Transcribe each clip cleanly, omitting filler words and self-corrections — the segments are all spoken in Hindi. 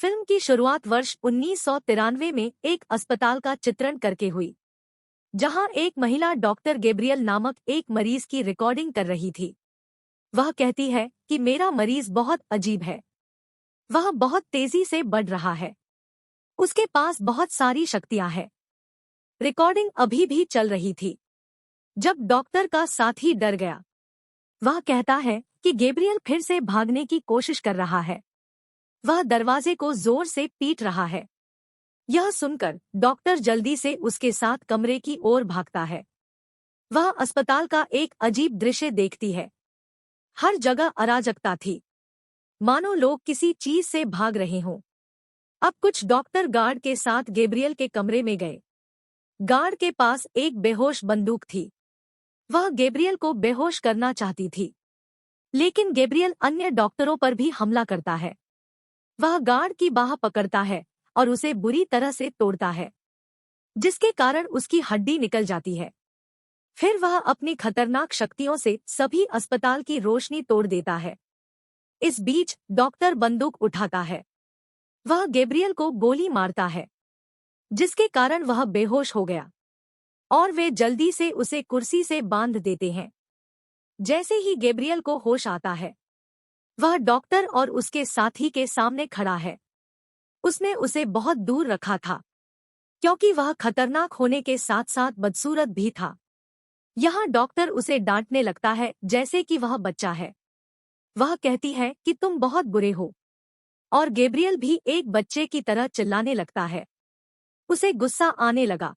फिल्म की शुरुआत वर्ष 1993 में एक अस्पताल का चित्रण करके हुई, जहां एक महिला डॉक्टर गैब्रियल नामक एक मरीज की रिकॉर्डिंग कर रही थी। वह कहती है कि मेरा मरीज बहुत अजीब है। वह बहुत तेजी से बढ़ रहा है। उसके पास बहुत सारी शक्तियां हैं। रिकॉर्डिंग अभी भी चल रही थी जब डॉक्टर का साथी डर गया। वह कहता है कि गैब्रियल फिर से भागने की कोशिश कर रहा है। वह दरवाजे को जोर से पीट रहा है। यह सुनकर डॉक्टर जल्दी से उसके साथ कमरे की ओर भागता है। वह अस्पताल का एक अजीब दृश्य देखती है। हर जगह अराजकता थी, मानो लोग किसी चीज से भाग रहे हों। अब कुछ डॉक्टर गार्ड के साथ गैब्रियल के कमरे में गए। गार्ड के पास एक बेहोश बंदूक थी। वह गैब्रियल को बेहोश करना चाहती थी, लेकिन गैब्रियल अन्य डॉक्टरों पर भी हमला करता है। वह गार्ड की बाह पकड़ता है और उसे बुरी तरह से तोड़ता है, जिसके कारण उसकी हड्डी निकल जाती है। फिर वह अपनी खतरनाक शक्तियों से सभी अस्पताल की रोशनी तोड़ देता है। इस बीच डॉक्टर बंदूक उठाता है। वह गैब्रियल को गोली मारता है, जिसके कारण वह बेहोश हो गया और वे जल्दी से उसे कुर्सी से बांध देते हैं। जैसे ही गैब्रियल को होश आता है, वह डॉक्टर और उसके साथी के सामने खड़ा है। उसने उसे बहुत दूर रखा था, क्योंकि वह खतरनाक होने के साथ साथ बदसूरत भी था। यहाँ डॉक्टर उसे डांटने लगता है जैसे कि वह बच्चा है। वह कहती है कि तुम बहुत बुरे हो, और गैब्रियल भी एक बच्चे की तरह चिल्लाने लगता है। उसे गुस्सा आने लगा।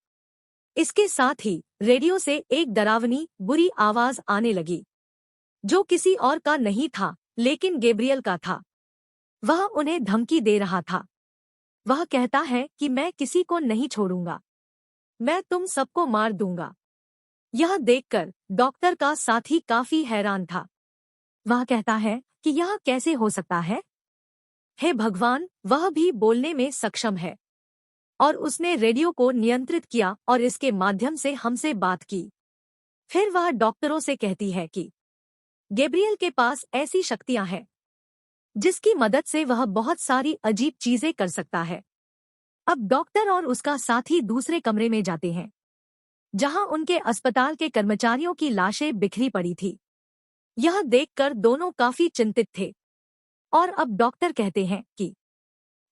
इसके साथ ही रेडियो से एक डरावनी बुरी आवाज आने लगी, जो किसी और का नहीं था लेकिन गैब्रियल का था। वह उन्हें धमकी दे रहा था। वह कहता है कि मैं किसी को नहीं छोड़ूंगा, मैं तुम सबको मार दूंगा। यह देखकर डॉक्टर का साथी काफी हैरान था। वह कहता है कि यह कैसे हो सकता है? हे भगवान, वह भी बोलने में सक्षम है। और उसने रेडियो को नियंत्रित किया और इसके माध्यम से हमसे बात की। फिर वह डॉक्टरों से कहती है कि गैब्रियल के पास ऐसी शक्तियां हैं जिसकी मदद से वह बहुत सारी अजीब चीजें कर सकता है। अब डॉक्टर और उसका साथी दूसरे कमरे में जाते हैं, जहां उनके अस्पताल के कर्मचारियों की लाशें बिखरी पड़ी थी। यह देखकर दोनों काफी चिंतित थे और अब डॉक्टर कहते हैं कि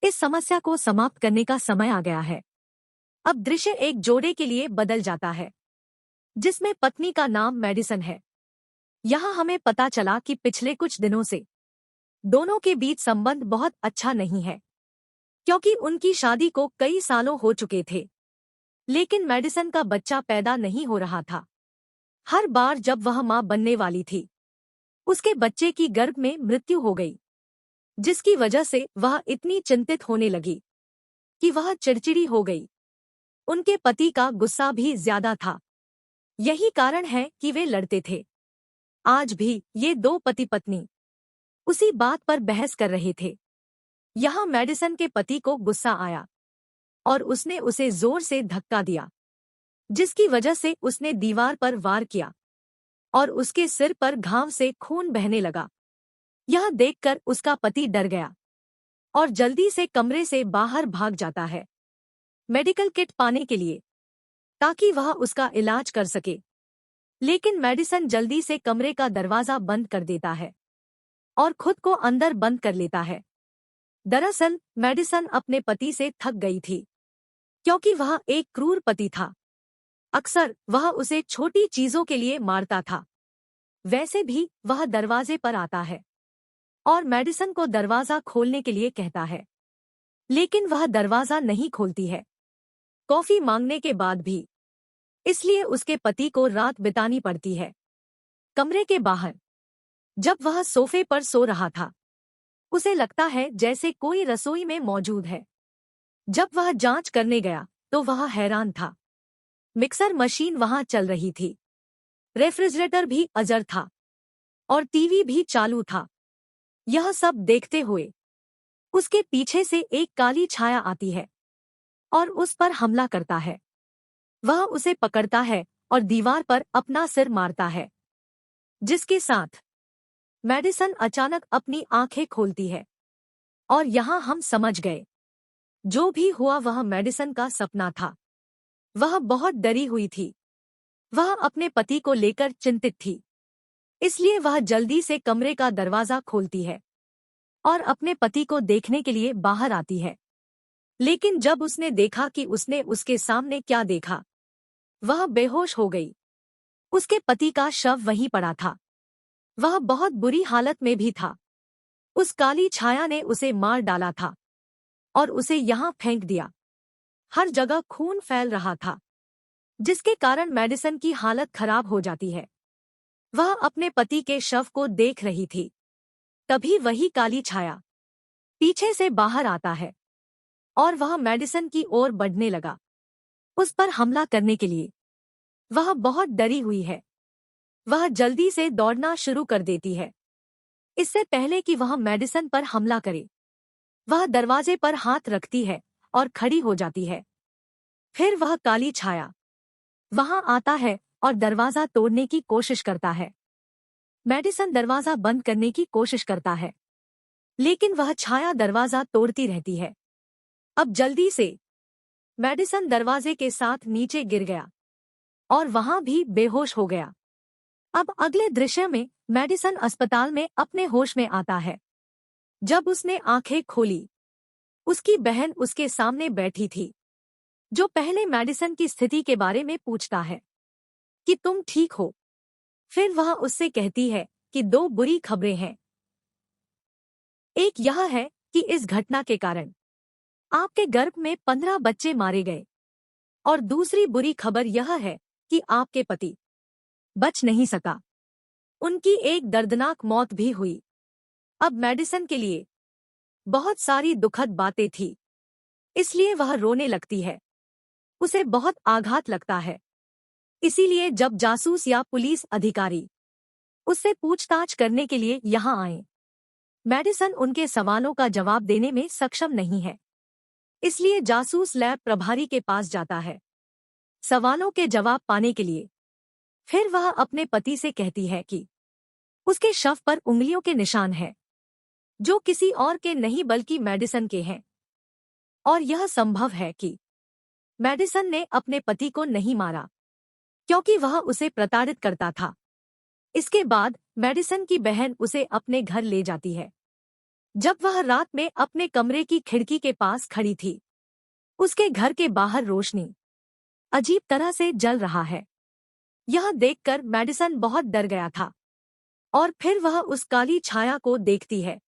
इस समस्या को समाप्त करने का समय आ गया है। अब दृश्य एक जोड़े के लिए बदल जाता है, जिसमें पत्नी का नाम मेडिसन है। यहाँ हमें पता चला कि पिछले कुछ दिनों से दोनों के बीच संबंध बहुत अच्छा नहीं है, क्योंकि उनकी शादी को कई सालों हो चुके थे, लेकिन मेडिसन का बच्चा पैदा नहीं हो रहा था। हर बार जब वह मां बनने वाली थी, उसके बच्चे की गर्भ में मृत्यु हो गई, जिसकी वजह से वह इतनी चिंतित होने लगी कि वह चिड़चिड़ी हो गई। उनके पति का गुस्सा भी ज्यादा था। यही कारण है कि वे लड़ते थे। आज भी ये दो पति पत्नी उसी बात पर बहस कर रहे थे। यहाँ मेडिसन के पति को गुस्सा आया और उसने उसे जोर से धक्का दिया, जिसकी वजह से उसने दीवार पर वार किया और उसके सिर पर घाव से खून बहने लगा। यह देखकर उसका पति डर गया और जल्दी से कमरे से बाहर भाग जाता है मेडिकल किट पाने के लिए, ताकि वह उसका इलाज कर सके। लेकिन मेडिसन जल्दी से कमरे का दरवाजा बंद कर देता है और खुद को अंदर बंद कर लेता है। दरअसल मेडिसन अपने पति से थक गई थी, क्योंकि वह एक क्रूर पति था। अक्सर वह उसे छोटी चीजों के लिए मारता था। वैसे भी वह दरवाजे पर आता है और मेडिसन को दरवाजा खोलने के लिए कहता है, लेकिन वह दरवाजा नहीं खोलती है, कॉफी मांगने के बाद भी। इसलिए उसके पति को रात बितानी पड़ती है कमरे के बाहर। जब वह सोफे पर सो रहा था, उसे लगता है जैसे कोई रसोई में मौजूद है। जब वह जांच करने गया तो वह हैरान था। मिक्सर मशीन वहां चल रही थी, रेफ्रिजरेटर भी अजर था और टीवी भी चालू था। यह सब देखते हुए उसके पीछे से एक काली छाया आती है और उस पर हमला करता है। वह उसे पकड़ता है और दीवार पर अपना सिर मारता है, जिसके साथ मेडिसन अचानक अपनी आंखें खोलती है और यहाँ हम समझ गए, जो भी हुआ वह मेडिसन का सपना था। वह बहुत डरी हुई थी। वह अपने पति को लेकर चिंतित थी। इसलिए वह जल्दी से कमरे का दरवाजा खोलती है और अपने पति को देखने के लिए बाहर आती है। लेकिन जब उसने देखा कि उसने उसके सामने क्या देखा, वह बेहोश हो गई। उसके पति का शव वहीं पड़ा था। वह बहुत बुरी हालत में भी था। उस काली छाया ने उसे मार डाला था और उसे यहाँ फेंक दिया। हर जगह खून फैल रहा था, जिसके कारण मेडिसन की हालत खराब हो जाती है। वह अपने पति के शव को देख रही थी। तभी वही काली छाया पीछे से बाहर आता है और वह मेडिसन की ओर बढ़ने लगा, उस पर हमला करने के लिए। वह बहुत डरी हुई है। वह जल्दी से दौड़ना शुरू कर देती है। इससे पहले कि वह मेडिसन पर हमला करे, वह दरवाजे पर हाथ रखती है और खड़ी हो जाती है। फिर वह काली छाया वहां आता है और दरवाजा तोड़ने की कोशिश करता है। मेडिसन दरवाजा बंद करने की कोशिश करता है, लेकिन वह छाया दरवाजा तोड़ती रहती है। अब जल्दी से मेडिसन दरवाजे के साथ नीचे गिर गया और वहां भी बेहोश हो गया। अब अगले दृश्य में मेडिसन अस्पताल में अपने होश में आता है। जब उसने आंखें खोली, उसकी बहन उसके सामने बैठी थी, जो पहले मेडिसन की स्थिति के बारे में पूछता है कि तुम ठीक हो। फिर वह उससे कहती है कि दो बुरी खबरें हैं। एक यह है कि इस घटना के कारण आपके गर्भ में 15 बच्चे मारे गए, और दूसरी बुरी खबर यह है कि आपके पति बच नहीं सका। उनकी एक दर्दनाक मौत भी हुई। अब मेडिसन के लिए बहुत सारी दुखद बातें थी, इसलिए वह रोने लगती है। उसे बहुत आघात लगता है। इसीलिए जब जासूस या पुलिस अधिकारी उससे पूछताछ करने के लिए यहाँ आए, मेडिसन उनके सवालों का जवाब देने में सक्षम नहीं है। इसलिए जासूस लैब प्रभारी के पास जाता है सवालों के जवाब पाने के लिए। फिर वह अपने पति से कहती है कि उसके शव पर उंगलियों के निशान हैं, जो किसी और के नहीं बल्कि मेडिसन के हैं। और यह संभव है कि मेडिसन ने अपने पति को नहीं मारा, क्योंकि वह उसे प्रताड़ित करता था। इसके बाद मेडिसन की बहन उसे अपने घर ले जाती है। जब वह रात में अपने कमरे की खिड़की के पास खड़ी थी, उसके घर के बाहर रोशनी अजीब तरह से जल रहा है। यह देखकर मेडिसन बहुत डर गया था और फिर वह उस काली छाया को देखती है।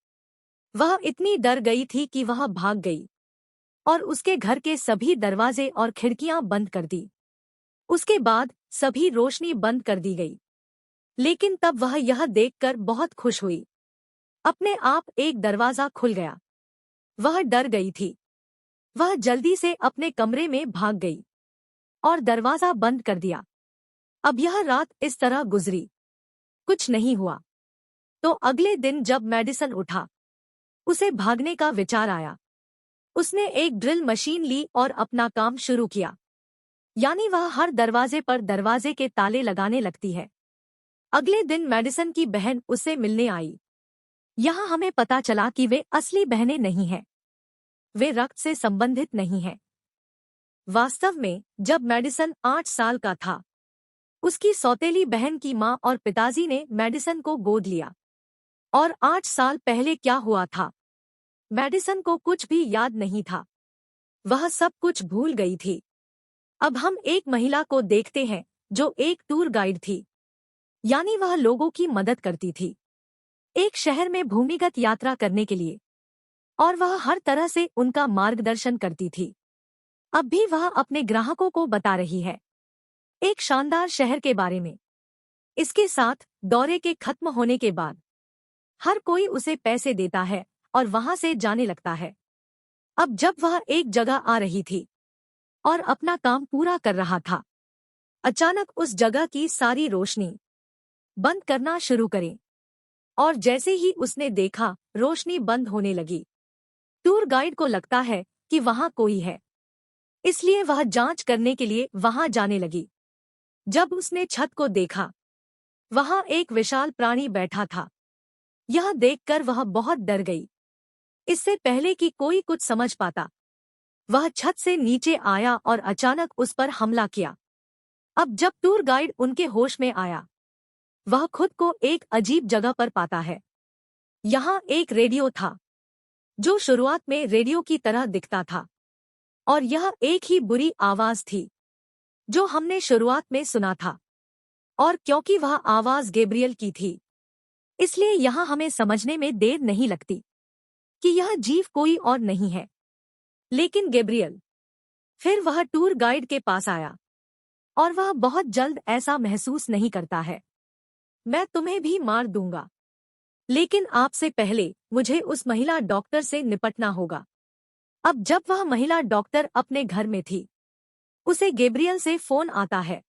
वह इतनी डर गई थी कि वह भाग गई और उसके घर के सभी दरवाजे और खिड़कियां बंद कर दी। उसके बाद सभी रोशनी बंद कर दी गई। लेकिन तब वह यह देखकर बहुत खुश हुई। अपने आप एक दरवाजा खुल गया। वह डर गई थी। वह जल्दी से अपने कमरे में भाग गई और दरवाजा बंद कर दिया। अब यह रात इस तरह गुजरी, कुछ नहीं हुआ। तो अगले दिन जब मेडिसन उठा, उसे भागने का विचार आया। उसने एक ड्रिल मशीन ली और अपना काम शुरू किया। यानी वह हर दरवाजे पर दरवाजे के ताले लगाने लगती है। अगले दिन मेडिसन की बहन उससे मिलने आई। यहाँ हमें पता चला कि वे असली बहनें नहीं हैं। वे रक्त से संबंधित नहीं हैं। वास्तव में जब मेडिसन 8 साल का था, उसकी सौतेली बहन की माँ और पिताजी ने मेडिसन को गोद लिया। और 8 साल पहले क्या हुआ था, मेडिसन को कुछ भी याद नहीं था। वह सब कुछ भूल गई थी। अब हम एक महिला को देखते हैं जो एक टूर गाइड थी। यानी वह लोगों की मदद करती थी एक शहर में भूमिगत यात्रा करने के लिए, और वह हर तरह से उनका मार्गदर्शन करती थी। अब भी वह अपने ग्राहकों को बता रही है एक शानदार शहर के बारे में। इसके साथ दौरे के खत्म होने के बाद हर कोई उसे पैसे देता है और वहां से जाने लगता है। अब जब वह एक जगह आ रही थी और अपना काम पूरा कर रहा था, अचानक उस जगह की सारी रोशनी बंद करना शुरू करें। और जैसे ही उसने देखा रोशनी बंद होने लगी, टूर गाइड को लगता है कि वहां कोई है, इसलिए वह जांच करने के लिए वहां जाने लगी। जब उसने छत को देखा, वहां एक विशाल प्राणी बैठा था। यह देखकर वह बहुत डर गई। इससे पहले कि कोई कुछ समझ पाता, वह छत से नीचे आया और अचानक उस पर हमला किया। अब जब टूर गाइड उनके होश में आया, वह खुद को एक अजीब जगह पर पाता है। यहाँ एक रेडियो था, जो शुरुआत में रेडियो की तरह दिखता था, और यह एक ही बुरी आवाज थी जो हमने शुरुआत में सुना था। और क्योंकि वह आवाज गैब्रियल की थी, इसलिए यहाँ हमें समझने में देर नहीं लगती कि यह जीव कोई और नहीं है लेकिन गैब्रियल। फिर वह टूर गाइड के पास आया और वह बहुत जल्द ऐसा महसूस नहीं करता है। मैं तुम्हें भी मार दूंगा, लेकिन आपसे पहले मुझे उस महिला डॉक्टर से निपटना होगा। अब जब वह महिला डॉक्टर अपने घर में थी, उसे गैब्रियल से फोन आता है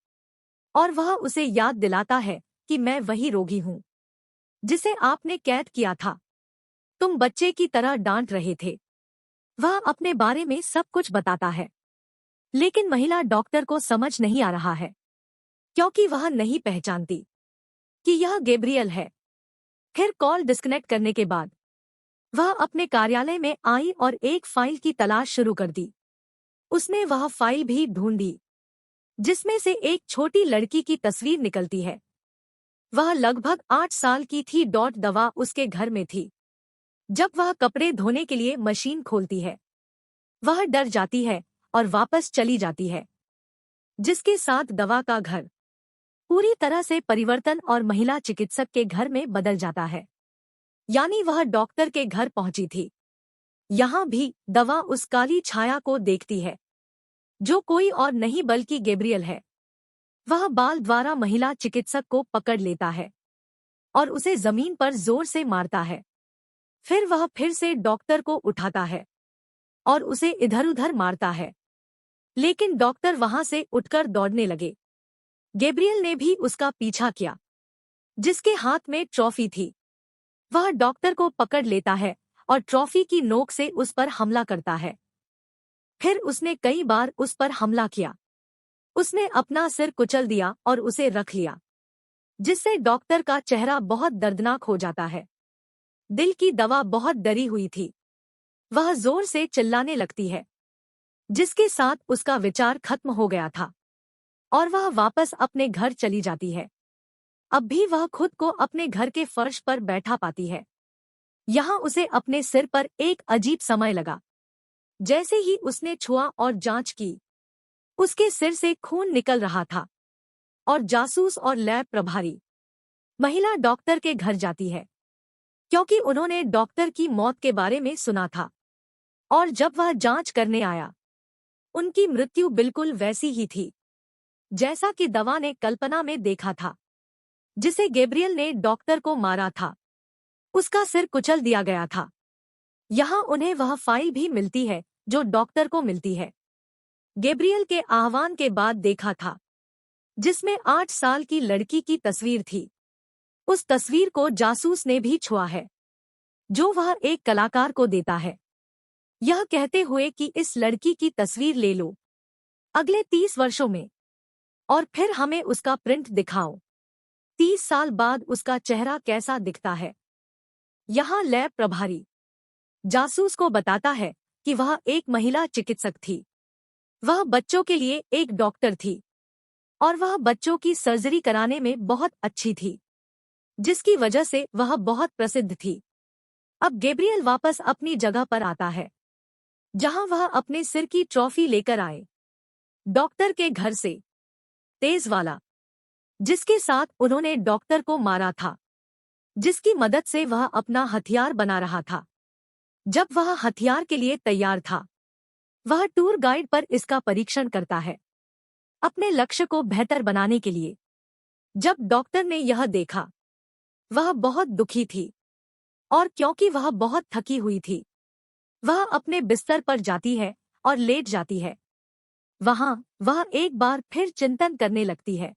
और वह उसे याद दिलाता है कि मैं वही रोगी हूँ जिसे आपने कैद किया था। तुम बच्चे की तरह डांट रहे थे। वह अपने बारे में सब कुछ बताता है, लेकिन महिला डॉक्टर को समझ नहीं आ रहा है क्योंकि वह नहीं पहचानती कि यह गैब्रियल है। फिर कॉल डिस्कनेक्ट करने के बाद वह अपने कार्यालय में आई और एक फाइल की तलाश शुरू कर दी। उसने वह फाइल भी ढूंढी जिसमें से एक छोटी लड़की की तस्वीर निकलती है। वह लगभग 8 साल की थी। दवा उसके घर में थी। जब वह कपड़े धोने के लिए मशीन खोलती है, वह डर जाती है और वापस चली जाती है, जिसके साथ दवा का घर पूरी तरह से परिवर्तन और महिला चिकित्सक के घर में बदल जाता है। यानी वह डॉक्टर के घर पहुंची थी। यहाँ भी दवा उस काली छाया को देखती है जो कोई और नहीं बल्कि गैब्रियल है। वह बाल द्वारा महिला चिकित्सक को पकड़ लेता है और उसे जमीन पर जोर से मारता है। फिर वह फिर से डॉक्टर को उठाता है और उसे इधर उधर मारता है, लेकिन डॉक्टर वहां से उठकर दौड़ने लगे। गैब्रियल ने भी उसका पीछा किया, जिसके हाथ में ट्रॉफी थी। वह डॉक्टर को पकड़ लेता है और ट्रॉफी की नोक से उस पर हमला करता है। फिर उसने कई बार उस पर हमला किया। उसने अपना सिर कुचल दिया और उसे रख लिया, जिससे डॉक्टर का चेहरा बहुत दर्दनाक हो जाता है। दिल की दवा बहुत डरी हुई थी। वह जोर से चिल्लाने लगती है, जिसके साथ उसका विचार खत्म हो गया था और वह वापस अपने घर चली जाती है। अब भी वह खुद को अपने घर के फर्श पर बैठा पाती है। यहाँ उसे अपने सिर पर एक अजीब समय लगा। जैसे ही उसने छुआ और जांच की, उसके सिर से खून निकल रहा था और जासूस और लैब प्रभारी महिला डॉक्टर के घर जाती है क्योंकि उन्होंने डॉक्टर की मौत के बारे में सुना था। और जब वह जांच करने आया, उनकी मृत्यु बिल्कुल वैसी ही थी जैसा कि दवा ने कल्पना में देखा था, जिसे गैब्रियल ने डॉक्टर को मारा था। उसका सिर कुचल दिया गया था। यहाँ उन्हें वह फाइल भी मिलती है जो डॉक्टर को मिलती है, गैब्रियल के आह्वान के बाद देखा था, जिसमें 8 साल की लड़की की तस्वीर थी। उस तस्वीर को जासूस ने भी छुआ है, जो वह एक कलाकार को देता है, यह कहते हुए कि इस लड़की की तस्वीर ले लो अगले 30 वर्षों में और फिर हमें उसका प्रिंट दिखाओ। 30 साल बाद उसका चेहरा कैसा दिखता है। यहाँ लैब प्रभारी जासूस को बताता है कि वह एक महिला चिकित्सक थी। वह बच्चों के लिए एक डॉक्टर थी और वह बच्चों की सर्जरी कराने में बहुत अच्छी थी, जिसकी वजह से वह बहुत प्रसिद्ध थी। अब गैब्रियल वापस अपनी जगह पर आता है, जहां वह अपने सिर की ट्रॉफी लेकर आए, डॉक्टर के घर से, तेज वाला, जिसके साथ उन्होंने डॉक्टर को मारा था, जिसकी मदद से वह अपना हथियार बना रहा था। जब वह हथियार के लिए तैयार था, वह टूर गाइड पर इसका परीक्षण करता है, अपने लक्ष्य को बेहतर बनाने के लिए। जब डॉक्टर ने यह देखा, वह बहुत दुखी थी और क्योंकि वह बहुत थकी हुई थी, वह अपने बिस्तर पर जाती है और लेट जाती है। वहां वह एक बार फिर चिंतन करने लगती है।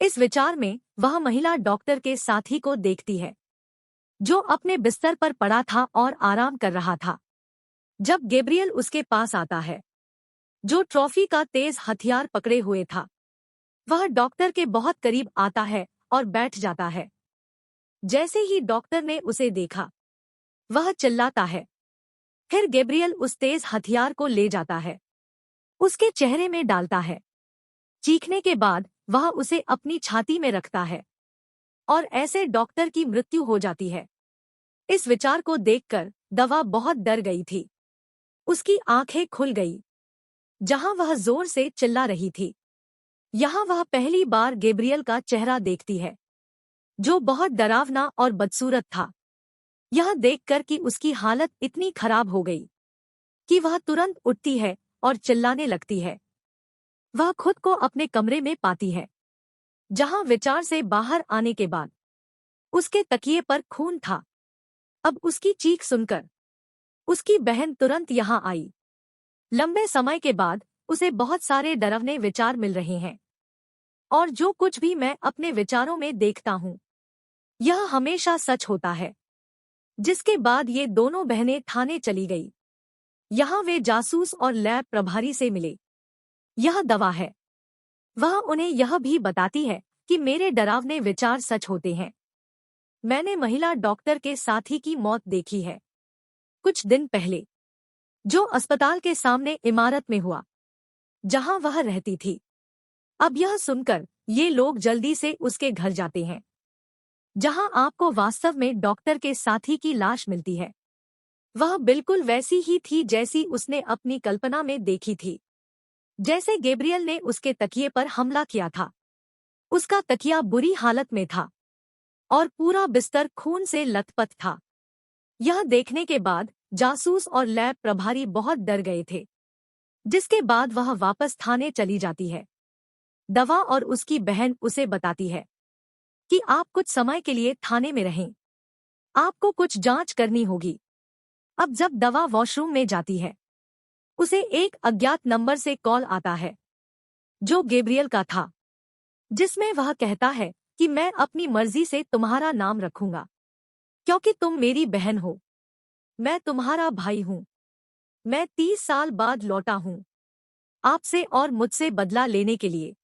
इस विचार में वह महिला डॉक्टर के साथी को देखती है, जो अपने बिस्तर पर पड़ा था और आराम कर रहा था। जब गैब्रियल उसके पास आता है, जो ट्रॉफी का तेज हथियार पकड़े हुए था, वह डॉक्टर के बहुत करीब आता है और बैठ जाता है। जैसे ही डॉक्टर ने उसे देखा, वह चिल्लाता है, फिर गैब्रियल उस तेज हथियार को ले जाता है, उसके चेहरे में डालता है। चीखने के बाद वह उसे अपनी छाती में रखता है और ऐसे डॉक्टर की मृत्यु हो जाती है। इस विचार को देखकर दवा बहुत डर गई थी। उसकी आंखें खुल गई। जहां वह जोर से चिल्ला रही थी, यहां वह पहली बार गैब्रियल का चेहरा देखती है, जो बहुत डरावना और बदसूरत था। यह देखकर कि उसकी हालत इतनी खराब हो गई कि वह तुरंत उठती है और चिल्लाने लगती है। वह खुद को अपने कमरे में पाती है, जहां विचार से बाहर आने के बाद उसके तकिए पर खून था। अब उसकी चीख सुनकर उसकी बहन तुरंत यहां आई। लंबे समय के बाद उसे बहुत सारे डरावने विचार मिल रहे हैं, और जो कुछ भी मैं अपने विचारों में देखता हूँ, यह हमेशा सच होता है। जिसके बाद ये दोनों बहनें थाने चली गई। यहाँ वे जासूस और लैब प्रभारी से मिले। यह दवा है। वह उन्हें यह भी बताती है कि मेरे डरावने विचार सच होते हैं। मैंने महिला डॉक्टर के साथी की मौत देखी है, कुछ दिन पहले, जो अस्पताल के सामने इमारत में हुआ, जहां वह रहती थी। अब यह सुनकर ये लोग जल्दी से उसके घर जाते हैं, जहां आपको वास्तव में डॉक्टर के साथी की लाश मिलती है। वह बिल्कुल वैसी ही थी जैसी उसने अपनी कल्पना में देखी थी। जैसे गैब्रियल ने उसके तकिए पर हमला किया था। उसका तकिया बुरी हालत में था और पूरा बिस्तर खून से लथपथ था। यह देखने के बाद जासूस और लैब प्रभारी बहुत डर गए थे। जिसके बाद वह वापस थाने चली जाती है। दवा और उसकी बहन उसे बताती है कि आप कुछ समय के लिए थाने में रहें, आपको कुछ जांच करनी होगी। अब जब दवा वॉशरूम में जाती है, उसे एक अज्ञात नंबर से कॉल आता है, जो गैब्रियल का था, जिसमें वह कहता है कि मैं अपनी मर्जी से तुम्हारा नाम रखूंगा, क्योंकि तुम मेरी बहन हो। मैं तुम्हारा भाई हूँ। मैं 30 साल बाद लौटा हूँ आपसे और मुझसे बदला लेने के लिए,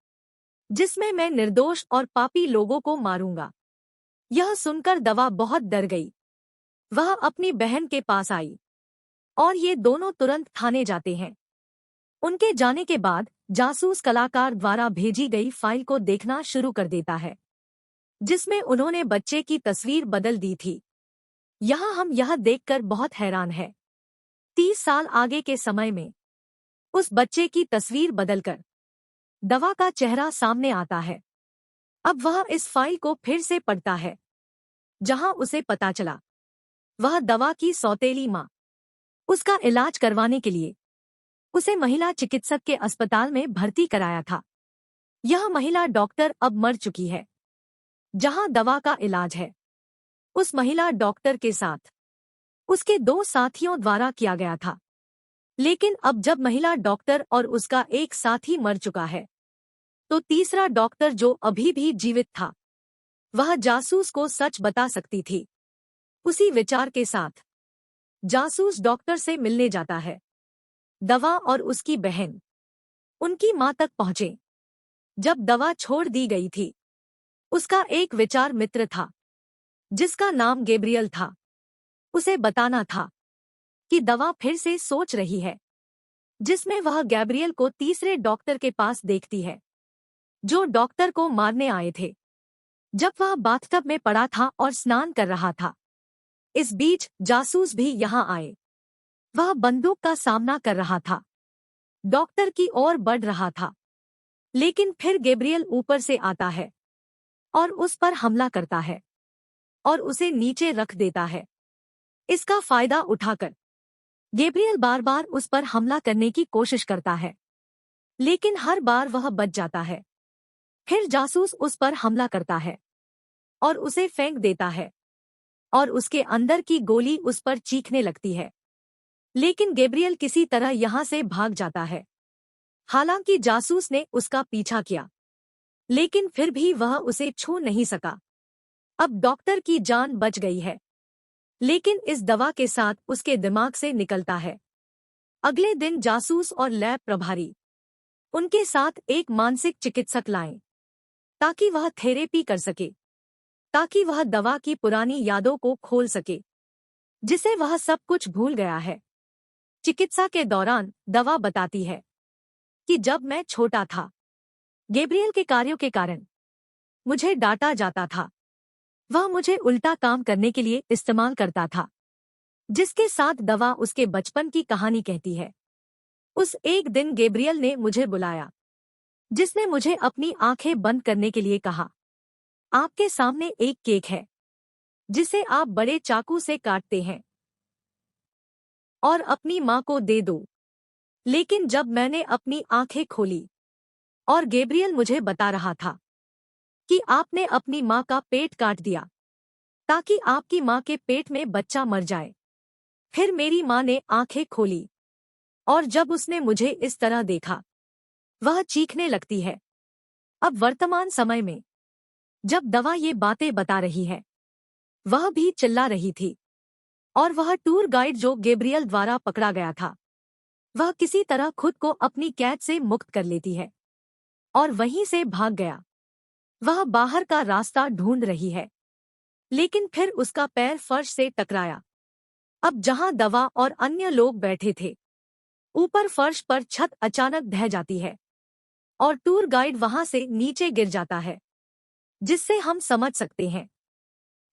जिसमें मैं निर्दोष और पापी लोगों को मारूंगा। यह सुनकर दवा बहुत डर गई। वह अपनी बहन के पास आई और ये दोनों तुरंत थाने जाते हैं। उनके जाने के बाद जासूस कलाकार द्वारा भेजी गई फाइल को देखना शुरू कर देता है, जिसमें उन्होंने बच्चे की तस्वीर बदल दी थी। यहाँ हम यह देखकर बहुत हैरान हैं। 30 साल आगे के समय में उस बच्चे की तस्वीर बदलकर दवा का चेहरा सामने आता है। अब वह इस फाइल को फिर से पढ़ता है, जहां उसे पता चला वह दवा की सौतेली माँ उसका इलाज करवाने के लिए उसे महिला चिकित्सक के अस्पताल में भर्ती कराया था। यह महिला डॉक्टर अब मर चुकी है। जहां दवा का इलाज है, उस महिला डॉक्टर के साथ उसके 2 साथियों द्वारा किया गया था। लेकिन अब जब महिला डॉक्टर और उसका एक साथी मर चुका है, तो तीसरा डॉक्टर जो अभी भी जीवित था, वह जासूस को सच बता सकती थी। उसी विचार के साथ जासूस डॉक्टर से मिलने जाता है। दवा और उसकी बहन उनकी मां तक पहुंचे। जब दवा छोड़ दी गई थी, उसका एक विचार मित्र था, जिसका नाम गैब्रियल था। उसे बताना था कि दवा फिर से सोच रही है, जिसमें वह गैब्रियल को तीसरे डॉक्टर के पास देखती है, जो डॉक्टर को मारने आए थे, जब वह बाथटब में पड़ा था और स्नान कर रहा था। इस बीच जासूस भी यहाँ आए। वह बंदूक का सामना कर रहा था, डॉक्टर की ओर बढ़ रहा था। लेकिन फिर गैब्रियल ऊपर से आता है और उस पर हमला करता है और उसे नीचे रख देता है। इसका फायदा उठाकर गैब्रियल बार बार उस पर हमला करने की कोशिश करता है, लेकिन हर बार वह बच जाता है। फिर जासूस उस पर हमला करता है और उसे फेंक देता है, और उसके अंदर की गोली उस पर चीखने लगती है। लेकिन गैब्रियल किसी तरह यहाँ से भाग जाता है। हालांकि जासूस ने उसका पीछा किया, लेकिन फिर भी वह उसे छू नहीं सका। अब डॉक्टर की जान बच गई है, लेकिन इस दवा के साथ उसके दिमाग से निकलता है। अगले दिन जासूस और लैब प्रभारी उनके साथ एक मानसिक चिकित्सक लाएं, ताकि वह थेरेपी कर सके, ताकि वह दवा की पुरानी यादों को खोल सके, जिसे वह सब कुछ भूल गया है। चिकित्सा के दौरान दवा बताती है कि जब मैं छोटा था, गैब्रियल के कार्यों के कारण मुझे डांटा जाता था। वह मुझे उल्टा काम करने के लिए इस्तेमाल करता था, जिसके साथ दवा उसके बचपन की कहानी कहती है। उस एक दिन गैब्रियल ने मुझे बुलाया, जिसने मुझे अपनी आंखें बंद करने के लिए कहा, आपके सामने एक केक है जिसे आप बड़े चाकू से काटते हैं और अपनी माँ को दे दो। लेकिन जब मैंने अपनी आंखें खोली और गैब्रियल मुझे बता रहा था कि आपने अपनी माँ का पेट काट दिया ताकि आपकी माँ के पेट में बच्चा मर जाए, फिर मेरी माँ ने आंखें खोली और जब उसने मुझे इस तरह देखा, वह चीखने लगती है। अब वर्तमान समय में जब दवा ये बातें बता रही है, वह भी चिल्ला रही थी और वह टूर गाइड जो गैब्रियल द्वारा पकड़ा गया था, वह किसी तरह खुद को अपनी कैद से मुक्त कर लेती है और वहीं से भाग गया। वह बाहर का रास्ता ढूंढ रही है, लेकिन फिर उसका पैर फर्श से टकराया। अब जहां दवा और अन्य लोग बैठे थे, ऊपर फर्श पर छत अचानक ढह जाती है और टूर गाइड वहां से नीचे गिर जाता है, जिससे हम समझ सकते हैं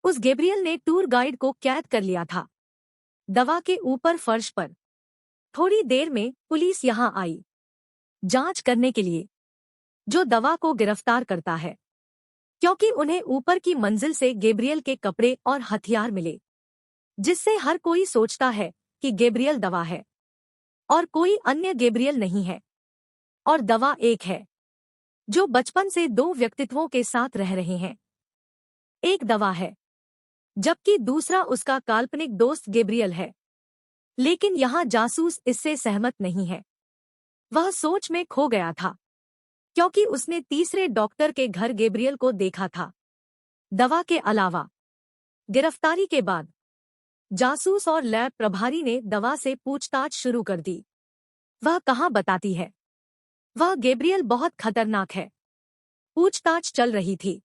उस गैब्रियल ने टूर गाइड को कैद कर लिया था। दवा के ऊपर फर्श पर थोड़ी देर में पुलिस यहां आई जांच करने के लिए, जो दवा को गिरफ्तार करता है क्योंकि उन्हें ऊपर की मंजिल से गैब्रियल के कपड़े और हथियार मिले, जिससे हर कोई सोचता है कि गैब्रियल दवा है और कोई अन्य गैब्रियल नहीं है। और दवा एक है जो बचपन से दो व्यक्तित्वों के साथ रह रहे हैं। एक दवा है, जबकि दूसरा उसका काल्पनिक दोस्त गैब्रियल है। लेकिन यहाँ जासूस इससे सहमत नहीं है। वह सोच में खो गया था क्योंकि उसने तीसरे डॉक्टर के घर गैब्रियल को देखा था। दवा के अलावा गिरफ्तारी के बाद जासूस और लैब प्रभारी ने दवा से पूछताछ शुरू कर दी। वह कहाँ बताती है वह गैब्रियल बहुत खतरनाक है। पूछताछ चल रही थी।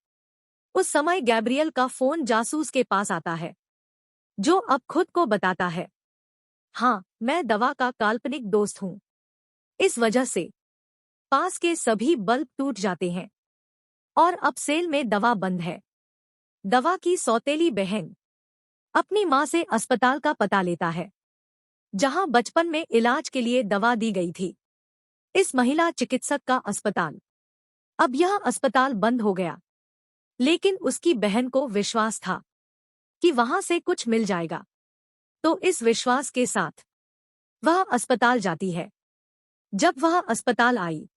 उस समय गैब्रियल का फोन जासूस के पास आता है, जो अब खुद को बताता है, हाँ, मैं दवा का काल्पनिक दोस्त हूँ। इस वजह से पास के सभी बल्ब टूट जाते हैं और अब सेल में दवा बंद है। दवा की सौतेली बहन अपनी माँ से अस्पताल का पता लेता है, जहां बचपन में इलाज के लिए दवा दी गई थी। इस महिला चिकित्सक का अस्पताल। अब यह अस्पताल बंद हो गया, लेकिन उसकी बहन को विश्वास था कि वहां से कुछ मिल जाएगा। तो इस विश्वास के साथ वह अस्पताल जाती है। जब वह अस्पताल आई,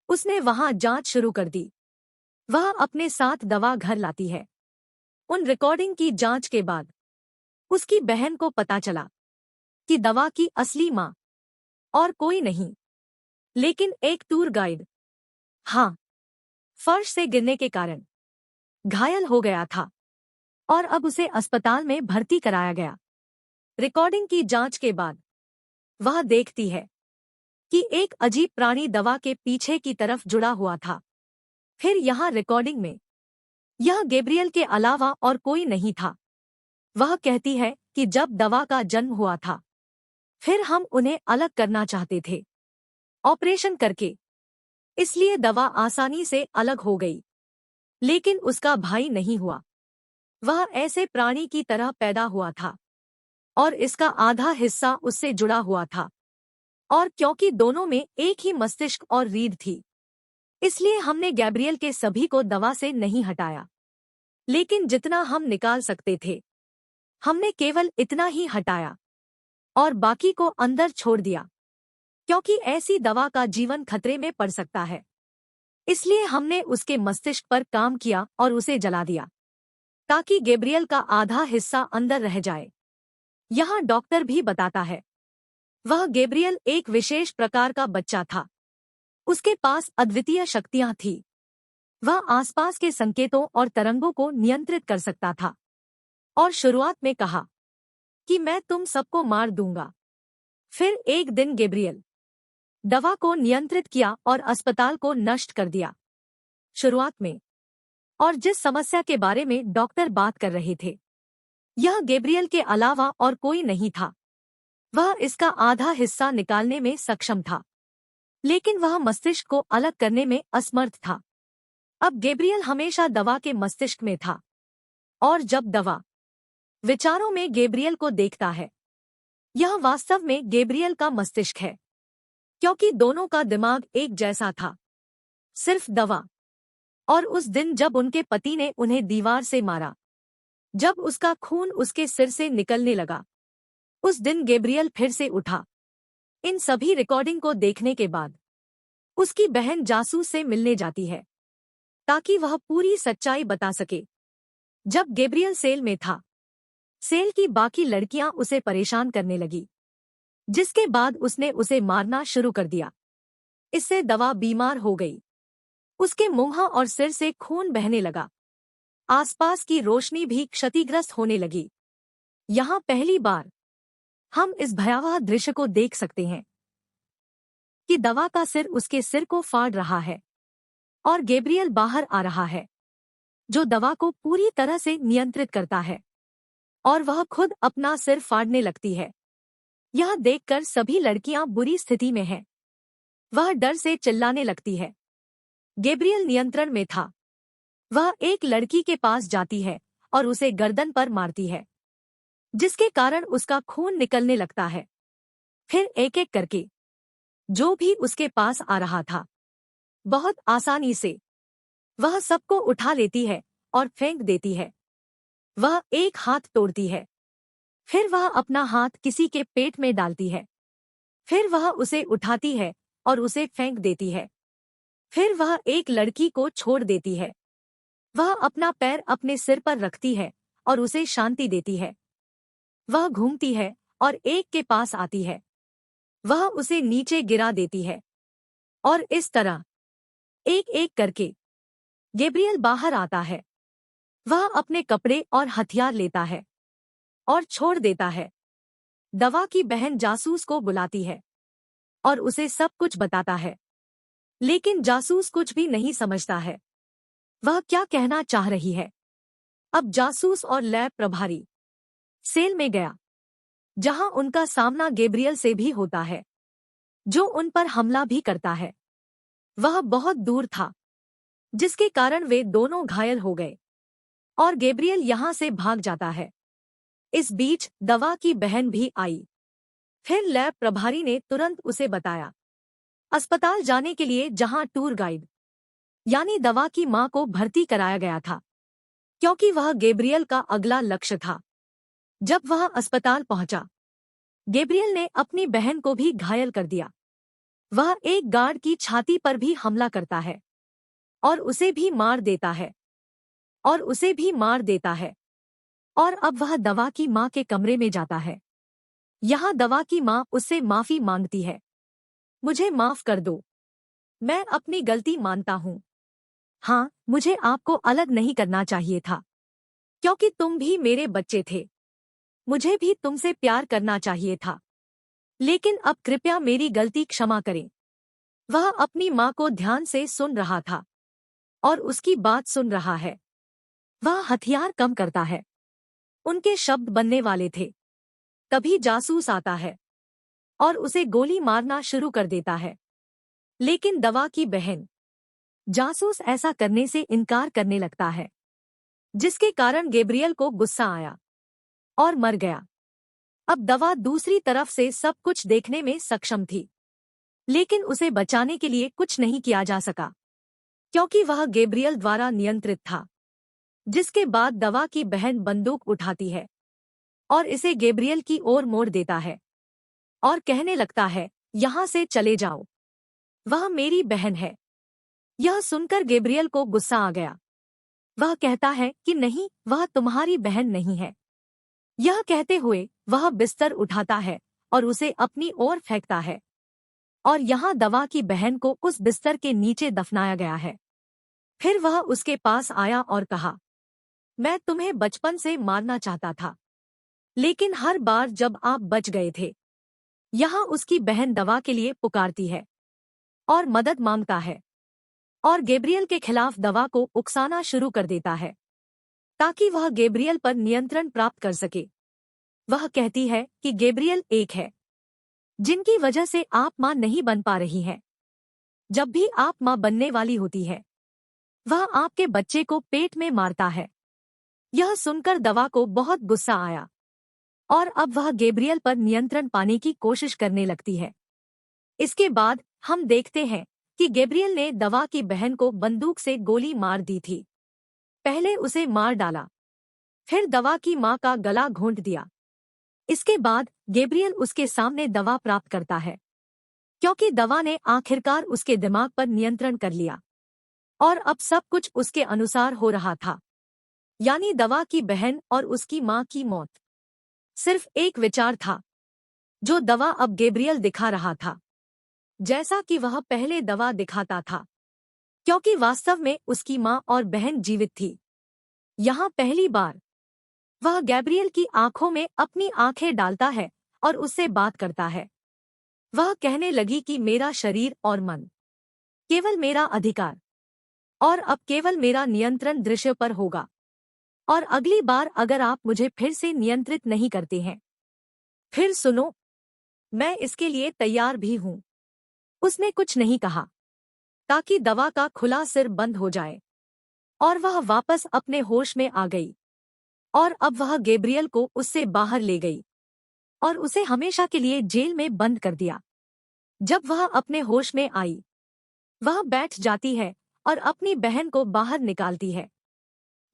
उसने वहां जांच शुरू कर दी। वह अपने साथ दवा घर लाती है। उन रिकॉर्डिंग की जांच के बाद उसकी बहन को पता चला कि दवा की असली मां और कोई नहीं, लेकिन एक टूर गाइड, हाँ, फर्श से गिरने के कारण घायल हो गया था और अब उसे अस्पताल में भर्ती कराया गया। रिकॉर्डिंग की जांच के बाद वह देखती है कि एक अजीब प्राणी दवा के पीछे की तरफ जुड़ा हुआ था। फिर यहाँ रिकॉर्डिंग में यह गैब्रियल के अलावा और कोई नहीं था। वह कहती है कि जब दवा का जन्म हुआ था, फिर हम उन्हें अलग करना चाहते थे ऑपरेशन करके, इसलिए दवा आसानी से अलग हो गई, लेकिन उसका भाई नहीं हुआ। वह ऐसे प्राणी की तरह पैदा हुआ था और इसका आधा हिस्सा उससे जुड़ा हुआ था, और क्योंकि दोनों में एक ही मस्तिष्क और रीढ़ थी, इसलिए हमने गैब्रियल के सभी को दवा से नहीं हटाया, लेकिन जितना हम निकाल सकते थे हमने केवल इतना ही हटाया और बाकी को अंदर छोड़ दिया, क्योंकि ऐसी दवा का जीवन खतरे में पड़ सकता है। इसलिए हमने उसके मस्तिष्क पर काम किया और उसे जला दिया, ताकि गैब्रियल का आधा हिस्सा अंदर रह जाए। यहाँ डॉक्टर भी बताता है, वह गैब्रियल एक विशेष प्रकार का बच्चा था। उसके पास अद्वितीय शक्तियां थी। वह आसपास के संकेतों और तरंगों को नियंत्रित कर सकता था और शुरुआत में कहा कि मैं तुम सबको मार दूंगा। फिर एक दिन गैब्रियल दवा को नियंत्रित किया और अस्पताल को नष्ट कर दिया। शुरुआत में और जिस समस्या के बारे में डॉक्टर बात कर रहे थे, यह गैब्रियल के अलावा और कोई नहीं था। वह इसका आधा हिस्सा निकालने में सक्षम था, लेकिन वह मस्तिष्क को अलग करने में असमर्थ था। अब गैब्रियल हमेशा दवा के मस्तिष्क में था, और जब दवा विचारों में गैब्रियल को देखता है, यह वास्तव में गैब्रियल का मस्तिष्क है, क्योंकि दोनों का दिमाग एक जैसा था, सिर्फ दवा। और उस दिन जब उनके पति ने उन्हें दीवार से मारा, जब उसका खून उसके सिर से निकलने लगा, उस दिन गैब्रियल फिर से उठा। इन सभी रिकॉर्डिंग को देखने के बाद उसकी बहन जासूस से मिलने जाती है, ताकि वह पूरी सच्चाई बता सके। जब गैब्रियल सेल में था, सेल की बाकी लड़कियां उसे परेशान करने लगी, जिसके बाद उसने उसे मारना शुरू कर दिया। इससे दवा बीमार हो गई, उसके मुंह और सिर से खून बहने लगा, आसपास की रोशनी भी क्षतिग्रस्त होने लगी। यहाँ पहली बार हम इस भयावह दृश्य को देख सकते हैं कि दवा का सिर उसके सिर को फाड़ रहा है और गैब्रियल बाहर आ रहा है, जो दवा को पूरी तरह से नियंत्रित करता है, और वह खुद अपना सिर फाड़ने लगती है। यह देखकर सभी लड़कियां बुरी स्थिति में हैं। वह डर से चिल्लाने लगती है। गैब्रियल नियंत्रण में था। वह एक लड़की के पास जाती है और उसे गर्दन पर मारती है, जिसके कारण उसका खून निकलने लगता है। फिर एक एक करके जो भी उसके पास आ रहा था, बहुत आसानी से वह सबको उठा लेती है और फेंक देती है। वह एक हाथ तोड़ती है, फिर वह अपना हाथ किसी के पेट में डालती है, फिर वह उसे उठाती है और उसे फेंक देती है। फिर वह एक लड़की को छोड़ देती है। वह अपना पैर अपने सिर पर रखती है और उसे शांति देती है। वह घूमती है और एक के पास आती है। वह उसे नीचे गिरा देती है, और इस तरह एक एक करके गैब्रियल बाहर आता है। वह अपने कपड़े और हथियार लेता है और छोड़ देता है। दवा की बहन जासूस को बुलाती है और उसे सब कुछ बताता है, लेकिन जासूस कुछ भी नहीं समझता है। वह क्या कहना चाह रही है। अब जासूस और लैब प्रभारी सेल में गया, जहां उनका सामना गैब्रियल से भी होता है, जो उन पर हमला भी करता है। वह बहुत दूर था, जिसके कारण वे दोनों घायल हो गए और गैब्रियल यहां से भाग जाता है। इस बीच दवा की बहन भी आई। फिर लैब प्रभारी ने तुरंत उसे बताया अस्पताल जाने के लिए, जहां टूर गाइड यानी दवा की मां को भर्ती कराया गया था, क्योंकि वह गैब्रियल का अगला लक्ष्य था। जब वह अस्पताल पहुंचा, गैब्रियल ने अपनी बहन को भी घायल कर दिया। वह एक गार्ड की छाती पर भी हमला करता है और उसे भी मार देता है, और उसे भी मार देता है। और अब वह दवा की मां के कमरे में जाता है। यहाँ दवा की मां उससे माफी मांगती है। मुझे माफ कर दो, मैं अपनी गलती मानता हूँ। हाँ, मुझे आपको अलग नहीं करना चाहिए था, क्योंकि तुम भी मेरे बच्चे थे। मुझे भी तुमसे प्यार करना चाहिए था, लेकिन अब कृपया मेरी गलती क्षमा करें। वह अपनी मां को ध्यान से सुन रहा था और उसकी बात सुन रहा है। वह हथियार कम करता है। उनके शब्द बनने वाले थे। तभी जासूस आता है और उसे गोली मारना शुरू कर देता है, लेकिन दवा की बहन जासूस ऐसा करने से इनकार करने लगता है, जिसके कारण गैब्रियल को गुस्सा आया और मर गया। अब दवा दूसरी तरफ से सब कुछ देखने में सक्षम थी, लेकिन उसे बचाने के लिए कुछ नहीं किया जा सका, क्योंकि वह गैब्रियल द्वारा नियंत्रित था। जिसके बाद दवा की बहन बंदूक उठाती है और इसे गैब्रियल की ओर मोड़ देता है और कहने लगता है, यहाँ से चले जाओ, वह मेरी बहन है। यह सुनकर गैब्रियल को गुस्सा आ गया। वह कहता है कि नहीं, वह तुम्हारी बहन नहीं है। यह कहते हुए वह बिस्तर उठाता है और उसे अपनी ओर फेंकता है, और यहाँ दवा की बहन को उस बिस्तर के नीचे दफनाया गया है। फिर वह उसके पास आया और कहा, मैं तुम्हें बचपन से मारना चाहता था, लेकिन हर बार जब आप बच गए थे। यहाँ उसकी बहन दवा के लिए पुकारती है और मदद मांगता है, और गैब्रियल के खिलाफ दवा को उकसाना शुरू कर देता है, ताकि वह गैब्रियल पर नियंत्रण प्राप्त कर सके। वह कहती है कि गैब्रियल एक है, जिनकी वजह से आप मां नहीं बन पा रही हैं। जब भी आप मां बनने वाली होती है, वह आपके बच्चे को पेट में मारता है। यह सुनकर दवा को बहुत गुस्सा आया और अब वह गैब्रियल पर नियंत्रण पाने की कोशिश करने लगती है। इसके बाद हम देखते हैं कि गैब्रियल ने दवा की बहन को बंदूक से गोली मार दी थी। पहले उसे मार डाला, फिर दवा की मां का गला घोंट दिया। इसके बाद गैब्रियल उसके सामने दवा प्राप्त करता है, क्योंकि दवा ने आखिरकार उसके दिमाग पर नियंत्रण कर लिया और अब सब कुछ उसके अनुसार हो रहा था, यानी दवा की बहन और उसकी मां की मौत। सिर्फ एक विचार था जो दवा अब गैब्रियल दिखा रहा था, जैसा कि वह पहले दवा दिखाता था, क्योंकि वास्तव में उसकी मां और बहन जीवित थी। यहाँ पहली बार वह गैब्रियल की आंखों में अपनी आंखें डालता है और उससे बात करता है। वह कहने लगी कि मेरा शरीर और मन केवल मेरा अधिकार और अब केवल मेरा नियंत्रण दृश्य पर होगा, और अगली बार अगर आप मुझे फिर से नियंत्रित नहीं करते हैं, फिर सुनो, मैं इसके लिए तैयार भी हूं। उसने कुछ नहीं कहा ताकि दवा का खुला सिर बंद हो जाए और वह वापस अपने होश में आ गई, और अब वह गैब्रियल को उससे बाहर ले गई और उसे हमेशा के लिए जेल में बंद कर दिया। जब वह अपने होश में आई, वह बैठ जाती है और अपनी बहन को बाहर निकालती है,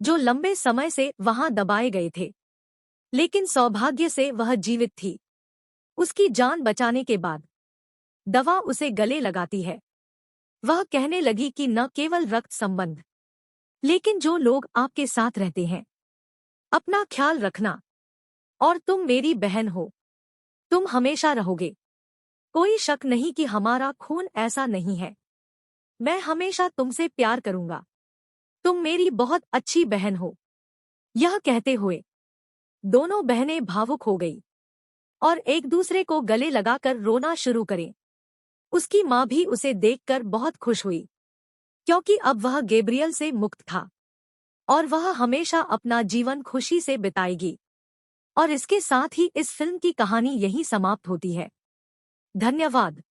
जो लंबे समय से वहां दबाए गए थे, लेकिन सौभाग्य से वह जीवित थी। उसकी जान बचाने के बाद दवा उसे गले लगाती है। वह कहने लगी कि न केवल रक्त संबंध, लेकिन जो लोग आपके साथ रहते हैं, अपना ख्याल रखना, और तुम मेरी बहन हो, तुम हमेशा रहोगे। कोई शक नहीं कि हमारा खून ऐसा नहीं है। मैं हमेशा तुमसे प्यार करूंगा, तुम मेरी बहुत अच्छी बहन हो। यह कहते हुए दोनों बहनें भावुक हो गई और एक दूसरे को गले लगाकर रोना शुरू करें। उसकी मां भी उसे देखकर बहुत खुश हुई, क्योंकि अब वह गैब्रियल से मुक्त था और वह हमेशा अपना जीवन खुशी से बिताएगी। और इसके साथ ही इस फिल्म की कहानी यहीं समाप्त होती है। धन्यवाद।